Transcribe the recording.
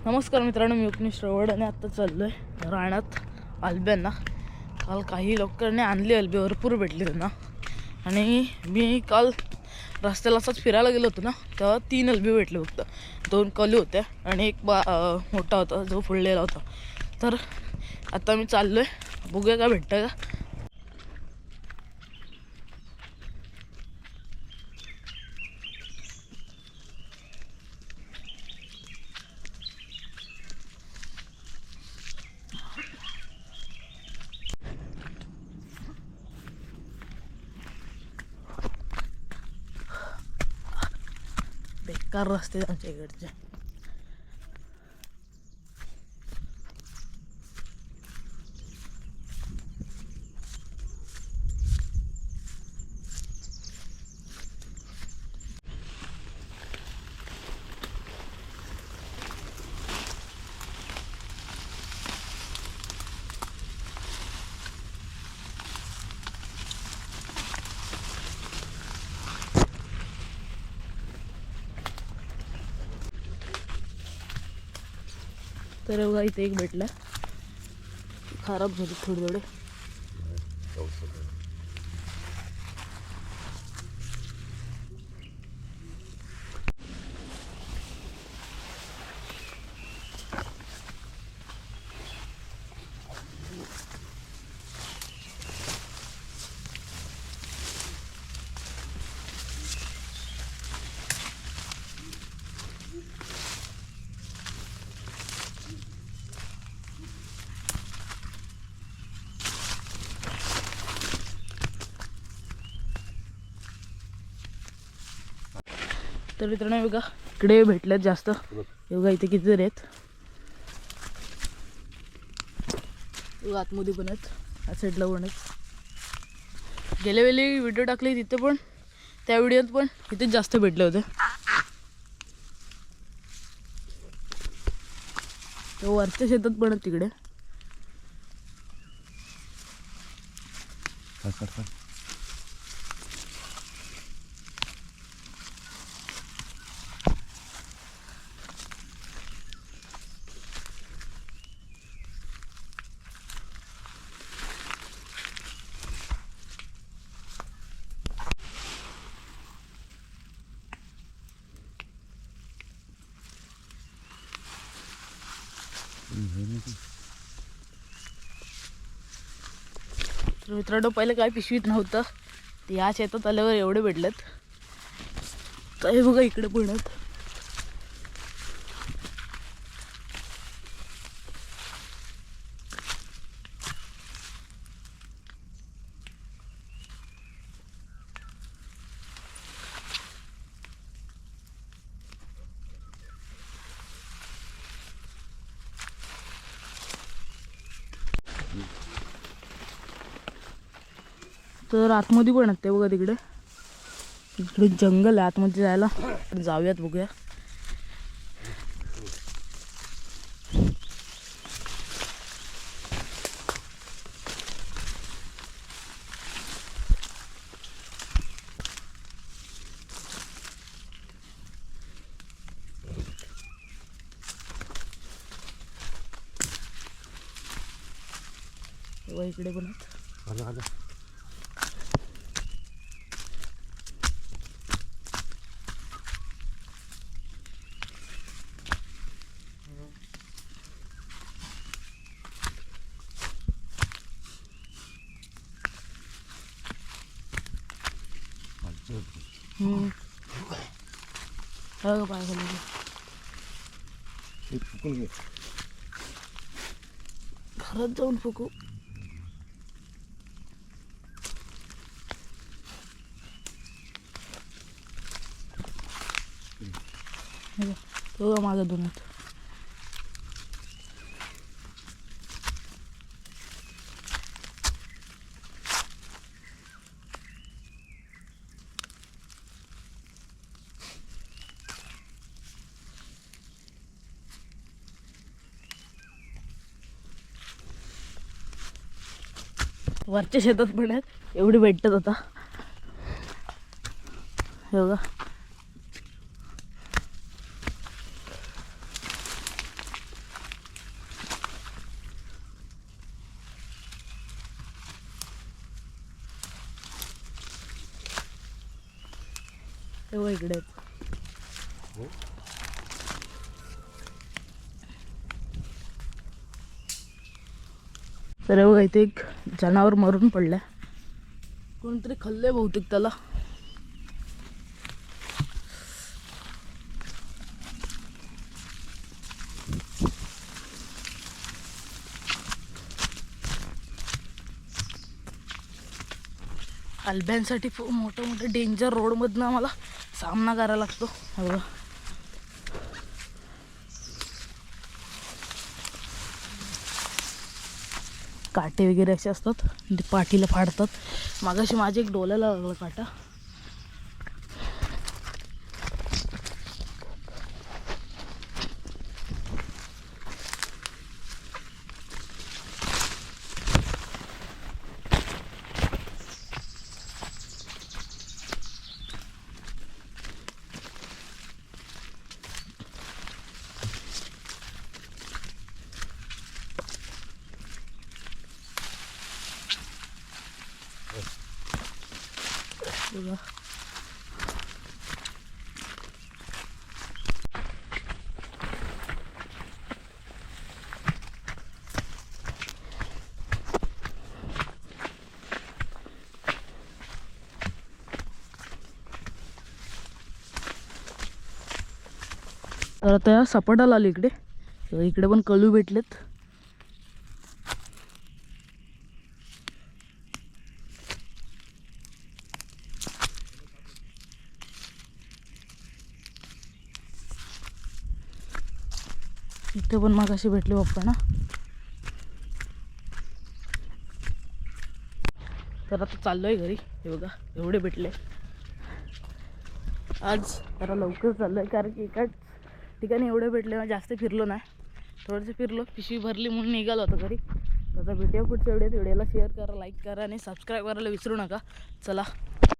नमस्कार मित्रांनो, मी उपनिश रवड आणि आत्ता चाललो आहे रानात अल्ब्यांना. काल काही लोकांनी आणली अल्बे, भरपूर भेटली त्यांना. आणि मी काल रस्त्याला असंच फिरायला गेलो होतो ना, तेव्हा 3 अल्बे भेटले फक्त. 2 कली होत्या आणि एक मोठा होता जो फुललेला होता. तर आता मी चाललो आहे, बघूया का भेटतं का. बेकार रस्ते आमच्या इकडचे. तर बघा इथे एक भेटला, खराब झाली थोडे थोडे. तर मित्रांनो बघा इकडे भेटल्यात जास्त. बघा इथे किती जर आहेत, आतमध्ये पण आहेत, या साईडला पण आहेत. गेल्या वेळी व्हिडिओ टाकले तिथे पण, त्या व्हिडिओत पण इथेच जास्त भेटले होते. वरच्या शेतात पण आहेत तिकडे. तर मित्रांनो पहिले काय पिशवीत नव्हतं, तर या शेतात आल्यावर एवढे भेटलेत. तर हे बघा इकडे पण आहेत. तर आतमध्ये पण आहेत ते बघा तिकडे. इकडे जंगल आहे, आतमध्ये जायला जाऊयात, बघूया. बघा इकडे पण आहेत. पाय खाली घरात जाऊन फुकू. तो माझा दोनात. वरच्या शेतात पण आहेत, एवढी भेटतात आता. हे बघा तेव्हा इकडे तर बघा इथे एक जनावर मरून पडलं, कोणतरी खाल्लंय बहुतेक त्याला. अल्ब्यांसाठी खूप मोठं डेंजर रोडमधनं आम्हाला सामना करायला लागतो. बघा काटे वगैरे असे असतात, ते पाठीला फाडतात. मागाशी माझ्या एक डोल्याला लागला काटा. बघा तर आता सपाटाला आली इकडे. इकडे पण कळू भेटलेत. इथे पण मगाशी भेटले पप्पा ना. तर आता चाललोय घरी. हे बघा एवढे भेटले. आज जरा लवकर चाललोय कारण की एकाच ठिकाणी एवढे भेटले, जास्त फिरलो नाही. थोडंसं फिरलो, पिशवी भरली म्हणून निघालो होतो घरी. आता भेटूया पुढच्या व्हिडिओला शेअर करा, लाईक करा आणि सबस्क्राईब करायला विसरू नका. चला.